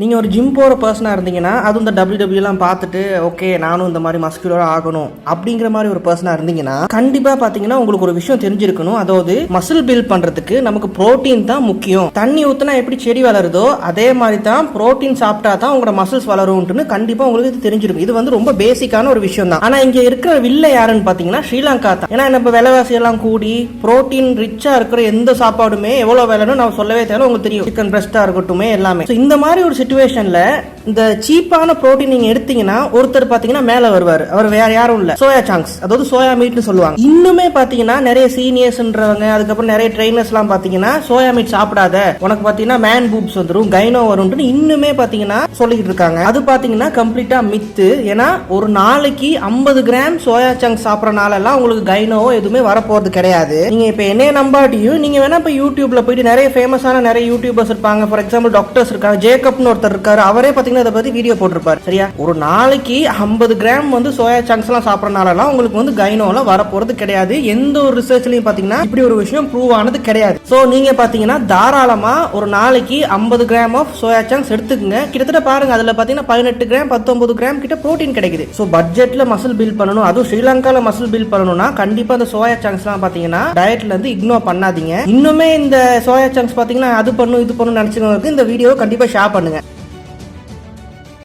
நீங்கள் ஒரு ஜிம் போகிற பர்சனாக இருந்தீங்கன்னா அதுவும் இந்த டபிள்யூடபிள்யூலாம் பார்த்துட்டு ஓகே நானும் இந்த மாதிரி மஸ்குலராக ஆகணும் அப்படிங்கிற மாதிரி ஒரு பர்சனாக இருந்தீங்கன்னா கண்டிப்பாக பார்த்தீங்கன்னா உங்களுக்கு ஒரு விஷயம் தெரிஞ்சிருக்கணும். அதாவது மசில் பில்ட் பண்ணுறதுக்கு நமக்கு ப்ரோட்டீன் தான் முக்கியம். தண்ணி ஊற்றினா எப்படி செடி வளருதோ அதே மாதிரி தான் ப்ரோட்டீன் சாப்பிட்டா தான் உங்களோட மசில்ஸ் வளரும்னு கண்டிப்பாக உங்களுக்கு இது தெரிஞ்சிருக்கும். இது வந்து ரொம்ப பேசிக்கான ஒரு விஷயம் தான். ஆனால் இங்கே இருக்கிற வில்லை யாருன்னு பார்த்தீங்கன்னா ஸ்ரீலங்கா தான். ஏன்னா நம்ம விலைவாசி எல்லாம் கூடி ப்ரோட்டீன் ரிச்சாக இருக்கிற எந்த சாப்பாடுமே எவ்வளோ வேலைன்னு நான் சொல்லவே தேவை, உங்களுக்கு தெரியும். சிக்கன் பிரெஸ்ட்டாக இருக்கட்டும் எல்லாமே. இந்த மாதிரி ஒரு சிச்சுவேஷன்ல இந்த சீப்பான புரோட்டீன் நீங்க எடுத்தீங்கன்னா ஒருத்தர் பாத்தீங்கன்னா மேல வருவார். அவர் வேற யாரும் இல்ல, சோயா சாங்க்ஸ், அதாவது சோயா மீட்னு சொல்லுவாங்க. இன்னுமே பாத்தீங்கன்னா நிறைய சீனியர்ஸ்ன்றவங்க அதுக்கப்புறம் நிறைய ட்ரெயினர்ஸ் எல்லாம் பாத்தீங்கன்னா சோயா மீட் சாப்பிடாத, உனக்கு பாத்தீங்கன்னா மேன் பூப்ஸ் வந்துடும், கைனோ வரும்னு இன்னுமே பாத்தீங்கன்னா சொல்லிட்டு இருக்காங்க. அது பாத்தீங்கன்னா கம்ப்ளீட்டா மித்து. ஏன்னா ஒரு நாளைக்கு 50 கிராம் சோயா சங்க்ஸ் சாப்பிடறனால எல்லாம் உங்களுக்கு கைனோவோ எதுவுமே வரப்போறது கிடையாது. நீங்க இப்ப என்னைய நம்பாட்டியும் நீங்க வேணா இப்ப யூடியூப்ல போயிட்டு நிறைய ஃபேமஸான நிறைய யூடியூபர்ஸ் இருப்பாங்க. ஃபார் எக்ஸாம்பிள் டாக்டர்ஸ் இருக்காங்க, ஜேக்கப்னு ஒருத்தர் இருக்காரு, அவரே பாத்தீங்கன்னா இதை பத்தி வீடியோ போட்டிருப்பாரு. சரியா, ஒரு நாளைக்கு 50 கிராம் வந்து சோயா சங்க்ஸ் எல்லாம் சாப்பிடறனால உங்களுக்கு வந்து கைனோலாம் வரப்போறது கிடையாது. எந்த ஒரு ரிசர்ச்லயும் பாத்தீங்கன்னா இப்படி ஒரு விஷயம் ப்ரூவ் ஆனது கிடையாது. சோ நீங்க பாத்தீங்கன்னா தாராளமா ஒரு நாளைக்கு 50 கிராம் ஆஃப் சோயா சங்க்ஸ் எடுத்துக்கங்க. கிட்டத்தட்ட பாருங்க, அதுல பாத்தீங்கன்னா 18 கிராம் 19 கிராம் கிட்ட புரோட்டீன் கிடைக்குது. சோ பட்ஜெட்ல மசில் பில்ட் பண்ணணும், அதுவும் ஸ்ரீலங்கால மசில் பில்ட் பண்ணணும்னா கண்டிப்பா அந்த சோயா சங்க்ஸ் எல்லாம் பாத்தீங்கன்னா டயட்ல இருந்து இக்னோர் பண்ணாதீங்க. இன்னுமே இந்த சோயா சங்க்ஸ் பாத்தீங்கன்னா அது பண்ணும் இது பண்ணும் நினைச்சுக்கிறவங்களுக்கு இந்த வீடியோ கண்டிப்பா ஷேர் பண்ணுங்க.